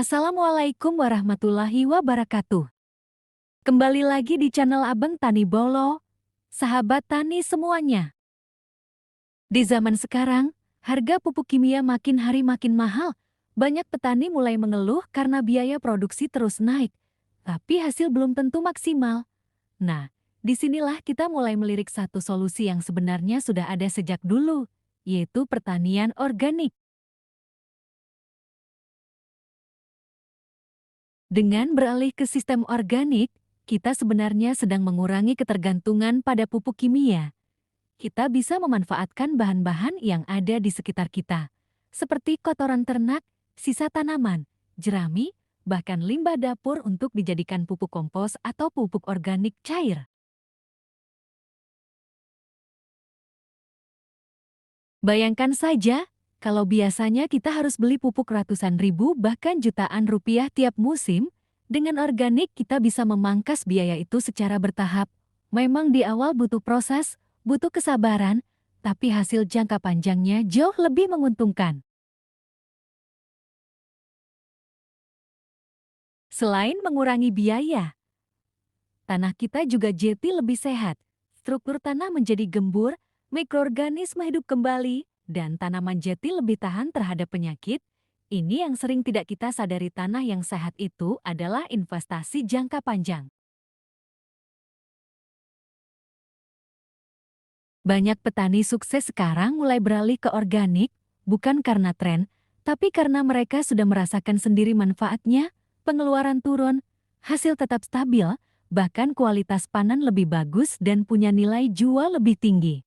Assalamualaikum warahmatullahi wabarakatuh. Kembali lagi di channel Abang Tani Bolo, sahabat tani semuanya. Di zaman sekarang, harga pupuk kimia makin hari makin mahal. Banyak petani mulai mengeluh karena biaya produksi terus naik, tapi hasil belum tentu maksimal. Nah, disinilah kita mulai melirik satu solusi yang sebenarnya sudah ada sejak dulu, yaitu pertanian organik. Dengan beralih ke sistem organik, kita sebenarnya sedang mengurangi ketergantungan pada pupuk kimia. Kita bisa memanfaatkan bahan-bahan yang ada di sekitar kita, seperti kotoran ternak, sisa tanaman, jerami, bahkan limbah dapur untuk dijadikan pupuk kompos atau pupuk organik cair. Bayangkan saja, kalau biasanya kita harus beli pupuk ratusan ribu bahkan jutaan rupiah tiap musim, dengan organik kita bisa memangkas biaya itu secara bertahap. Memang di awal butuh proses, butuh kesabaran, tapi hasil jangka panjangnya jauh lebih menguntungkan. Selain mengurangi biaya, tanah kita juga jadi lebih sehat. Struktur tanah menjadi gembur, mikroorganisme hidup kembali, dan tanaman jati lebih tahan terhadap penyakit. Ini yang sering tidak kita sadari, tanah yang sehat itu adalah investasi jangka panjang. Banyak petani sukses sekarang mulai beralih ke organik, bukan karena tren, tapi karena mereka sudah merasakan sendiri manfaatnya, pengeluaran turun, hasil tetap stabil, bahkan kualitas panen lebih bagus dan punya nilai jual lebih tinggi.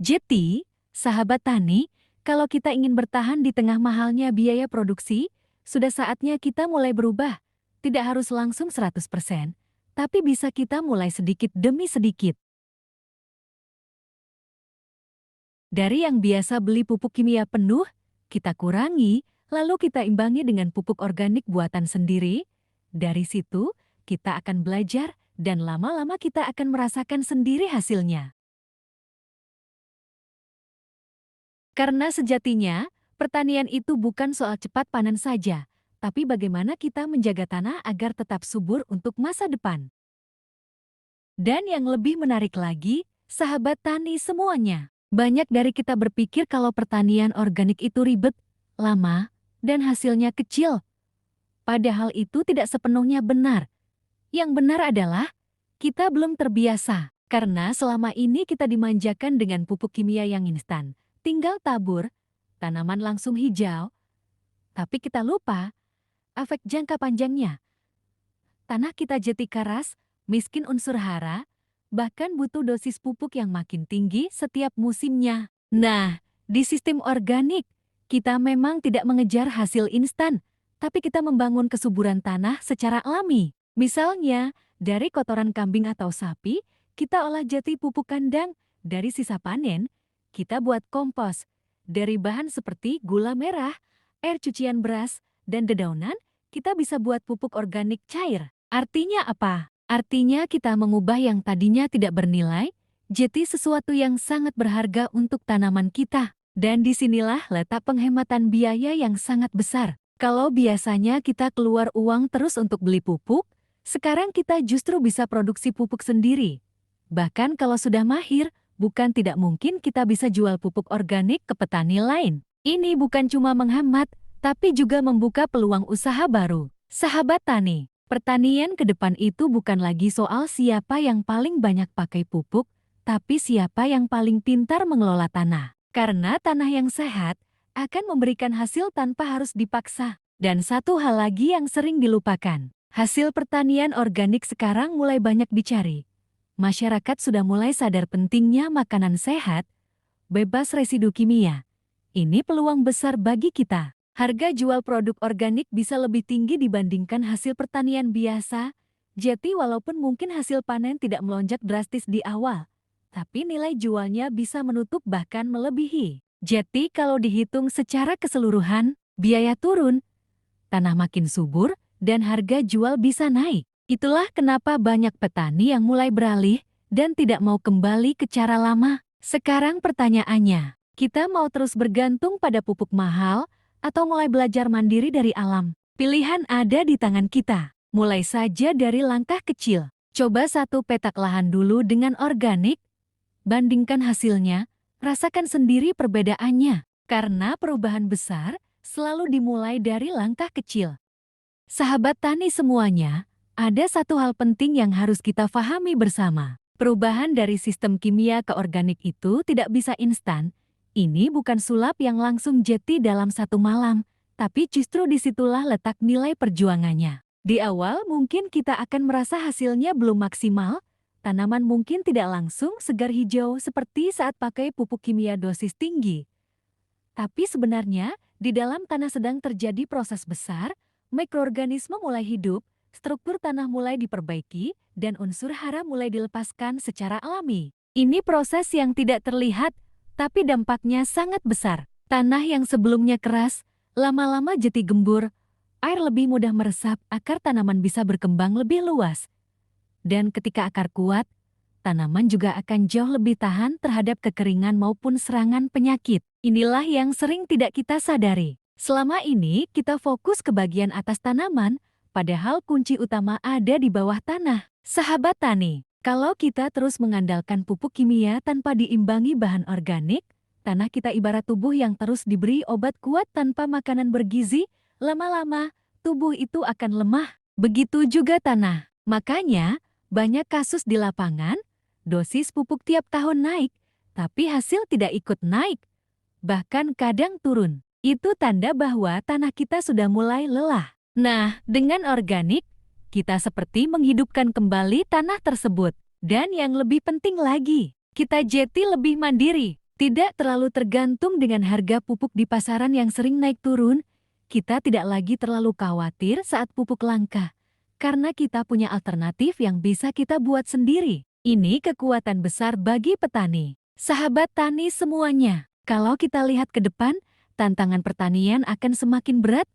Jadi, sahabat tani, kalau kita ingin bertahan di tengah mahalnya biaya produksi, sudah saatnya kita mulai berubah. Tidak harus langsung 100%, tapi bisa kita mulai sedikit demi sedikit. Dari yang biasa beli pupuk kimia penuh, kita kurangi, lalu kita imbangi dengan pupuk organik buatan sendiri. Dari situ, kita akan belajar dan lama-lama kita akan merasakan sendiri hasilnya. Karena sejatinya, pertanian itu bukan soal cepat panen saja, tapi bagaimana kita menjaga tanah agar tetap subur untuk masa depan. Dan yang lebih menarik lagi, sahabat tani semuanya, banyak dari kita berpikir kalau pertanian organik itu ribet, lama, dan hasilnya kecil. Padahal itu tidak sepenuhnya benar. Yang benar adalah, kita belum terbiasa, karena selama ini kita dimanjakan dengan pupuk kimia yang instan. Tinggal tabur, tanaman langsung hijau, tapi kita lupa efek jangka panjangnya. Tanah kita jadi keras, miskin unsur hara, bahkan butuh dosis pupuk yang makin tinggi setiap musimnya. Nah, di sistem organik, kita memang tidak mengejar hasil instan, tapi kita membangun kesuburan tanah secara alami. Misalnya, dari kotoran kambing atau sapi, kita olah jadi pupuk kandang. Dari sisa panen, kita buat kompos. Dari bahan seperti gula merah, air cucian beras, dan dedaunan, kita bisa buat pupuk organik cair. Artinya apa? Artinya kita mengubah yang tadinya tidak bernilai, jadi sesuatu yang sangat berharga untuk tanaman kita. Dan disinilah letak penghematan biaya yang sangat besar. Kalau biasanya kita keluar uang terus untuk beli pupuk, sekarang kita justru bisa produksi pupuk sendiri. Bahkan kalau sudah mahir, bukan tidak mungkin kita bisa jual pupuk organik ke petani lain. Ini bukan cuma menghemat, tapi juga membuka peluang usaha baru. Sahabat tani, pertanian ke depan itu bukan lagi soal siapa yang paling banyak pakai pupuk, tapi siapa yang paling pintar mengelola tanah. Karena tanah yang sehat akan memberikan hasil tanpa harus dipaksa. Dan satu hal lagi yang sering dilupakan, hasil pertanian organik sekarang mulai banyak dicari. Masyarakat sudah mulai sadar pentingnya makanan sehat, bebas residu kimia. Ini peluang besar bagi kita. Harga jual produk organik bisa lebih tinggi dibandingkan hasil pertanian biasa. Jadi walaupun mungkin hasil panen tidak melonjak drastis di awal, tapi nilai jualnya bisa menutup bahkan melebihi. Jadi kalau dihitung secara keseluruhan, biaya turun, tanah makin subur, dan harga jual bisa naik. Itulah kenapa banyak petani yang mulai beralih dan tidak mau kembali ke cara lama. Sekarang pertanyaannya, Kita mau terus bergantung pada pupuk mahal atau mulai belajar mandiri dari alam? Pilihan ada di tangan kita. Mulai saja dari langkah kecil. Coba satu petak lahan dulu dengan organik, bandingkan hasilnya, rasakan sendiri perbedaannya. Karena perubahan besar selalu dimulai dari langkah kecil. Sahabat tani semuanya, ada satu hal penting yang harus kita pahami bersama. Perubahan dari sistem kimia ke organik itu tidak bisa instan. Ini bukan sulap yang langsung jadi dalam satu malam, tapi justru disitulah letak nilai perjuangannya. Di awal mungkin kita akan merasa hasilnya belum maksimal, tanaman mungkin tidak langsung segar hijau seperti saat pakai pupuk kimia dosis tinggi. Tapi sebenarnya, di dalam tanah sedang terjadi proses besar, mikroorganisme mulai hidup, struktur tanah mulai diperbaiki, dan unsur hara mulai dilepaskan secara alami. Ini proses yang tidak terlihat, tapi dampaknya sangat besar. Tanah yang sebelumnya keras, lama-lama jadi gembur, air lebih mudah meresap, akar tanaman bisa berkembang lebih luas. Dan ketika akar kuat, tanaman juga akan jauh lebih tahan terhadap kekeringan maupun serangan penyakit. Inilah yang sering tidak kita sadari. Selama ini kita fokus ke bagian atas tanaman, padahal kunci utama ada di bawah tanah. Sahabat tani, kalau kita terus mengandalkan pupuk kimia tanpa diimbangi bahan organik, tanah kita ibarat tubuh yang terus diberi obat kuat tanpa makanan bergizi, lama-lama tubuh itu akan lemah. Begitu juga tanah. Makanya, banyak kasus di lapangan, dosis pupuk tiap tahun naik, tapi hasil tidak ikut naik. Bahkan kadang turun. Itu tanda bahwa tanah kita sudah mulai lelah. Nah, dengan organik, kita seperti menghidupkan kembali tanah tersebut. Dan yang lebih penting lagi, kita jadi lebih mandiri. Tidak terlalu tergantung dengan harga pupuk di pasaran yang sering naik turun. Kita tidak lagi terlalu khawatir saat pupuk langka. Karena kita punya alternatif yang bisa kita buat sendiri. Ini kekuatan besar bagi petani. Sahabat tani semuanya, kalau kita lihat ke depan, tantangan pertanian akan semakin berat.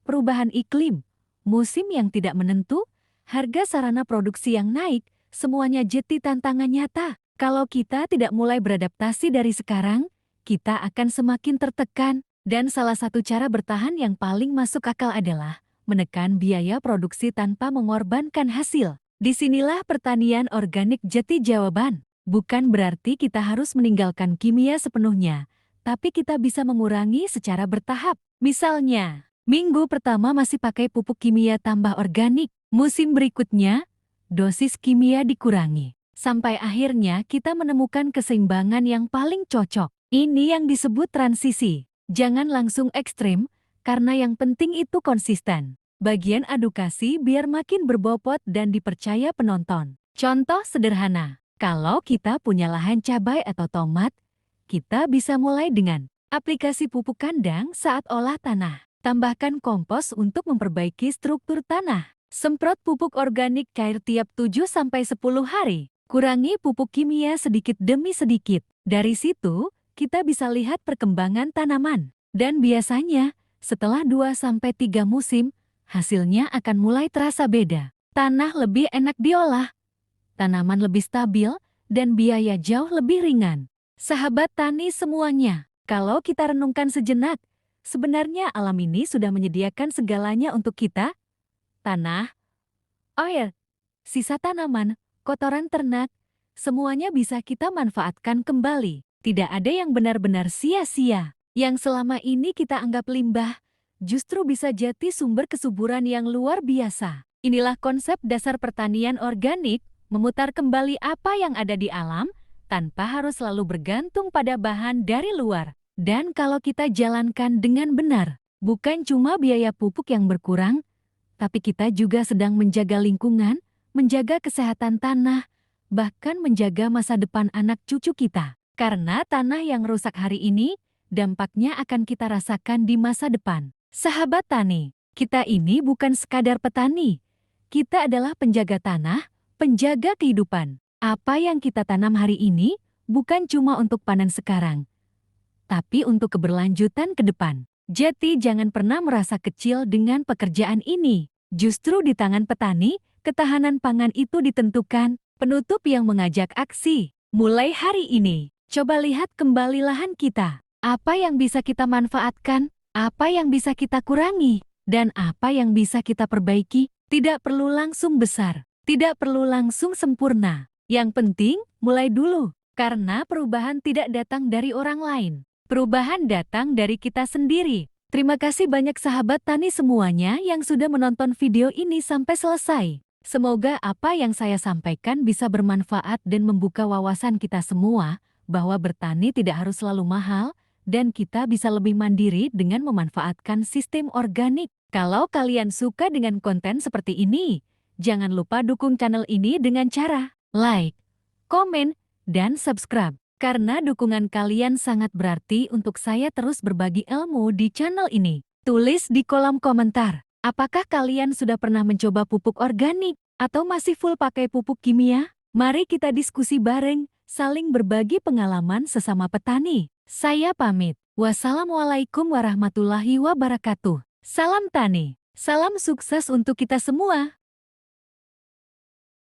Perubahan iklim, musim yang tidak menentu, harga sarana produksi yang naik, semuanya jadi tantangan nyata. Kalau kita tidak mulai beradaptasi dari sekarang, kita akan semakin tertekan. Dan salah satu cara bertahan yang paling masuk akal adalah menekan biaya produksi tanpa mengorbankan hasil. Disinilah pertanian organik jadi jawaban. Bukan berarti kita harus meninggalkan kimia sepenuhnya, tapi kita bisa mengurangi secara bertahap. Misalnya, minggu pertama masih pakai pupuk kimia tambah organik. Musim berikutnya, dosis kimia dikurangi. Sampai akhirnya kita menemukan keseimbangan yang paling cocok. Ini yang disebut transisi. Jangan langsung ekstrim, karena yang penting itu konsisten. Bagian edukasi biar makin berbobot dan dipercaya penonton. Contoh sederhana, kalau kita punya lahan cabai atau tomat, kita bisa mulai dengan aplikasi pupuk kandang saat olah tanah. Tambahkan kompos untuk memperbaiki struktur tanah. Semprot pupuk organik cair tiap 7-10 hari. Kurangi pupuk kimia sedikit demi sedikit. Dari situ, kita bisa lihat perkembangan tanaman. Dan biasanya, setelah 2-3 musim, hasilnya akan mulai terasa beda. Tanah lebih enak diolah, tanaman lebih stabil, dan biaya jauh lebih ringan. Sahabat tani semuanya, kalau kita renungkan sejenak, sebenarnya alam ini sudah menyediakan segalanya untuk kita. Tanah, air, sisa tanaman, kotoran ternak, semuanya bisa kita manfaatkan kembali. Tidak ada yang benar-benar sia-sia. Yang selama ini kita anggap limbah, justru bisa jadi sumber kesuburan yang luar biasa. Inilah konsep dasar pertanian organik, memutar kembali apa yang ada di alam, tanpa harus selalu bergantung pada bahan dari luar. Dan kalau kita jalankan dengan benar, bukan cuma biaya pupuk yang berkurang, tapi kita juga sedang menjaga lingkungan, menjaga kesehatan tanah, bahkan menjaga masa depan anak cucu kita. Karena tanah yang rusak hari ini, dampaknya akan kita rasakan di masa depan. Sahabat tani, kita ini bukan sekadar petani. Kita adalah penjaga tanah, penjaga kehidupan. Apa yang kita tanam hari ini bukan cuma untuk panen sekarang, tapi untuk keberlanjutan ke depan. Jadi jangan pernah merasa kecil dengan pekerjaan ini. Justru di tangan petani, ketahanan pangan itu ditentukan. Penutup yang mengajak aksi. Mulai hari ini, Coba lihat kembali lahan kita. Apa yang bisa kita manfaatkan, apa yang bisa kita kurangi, dan apa yang bisa kita perbaiki. Tidak perlu langsung besar, tidak perlu langsung sempurna. Yang penting, mulai dulu. Karena perubahan tidak datang dari orang lain. Perubahan datang dari kita sendiri. Terima kasih banyak sahabat tani semuanya yang sudah menonton video ini sampai selesai. Semoga apa yang saya sampaikan bisa bermanfaat dan membuka wawasan kita semua bahwa bertani tidak harus selalu mahal dan kita bisa lebih mandiri dengan memanfaatkan sistem organik. Kalau kalian suka dengan konten seperti ini, jangan lupa dukung channel ini dengan cara like, komen, dan subscribe. Karena dukungan kalian sangat berarti untuk saya terus berbagi ilmu di channel ini. Tulis di kolom komentar, apakah kalian sudah pernah mencoba pupuk organik atau masih full pakai pupuk kimia? Mari kita diskusi bareng, saling berbagi pengalaman sesama petani. Saya pamit. Wassalamualaikum warahmatullahi wabarakatuh. Salam tani, salam sukses untuk kita semua.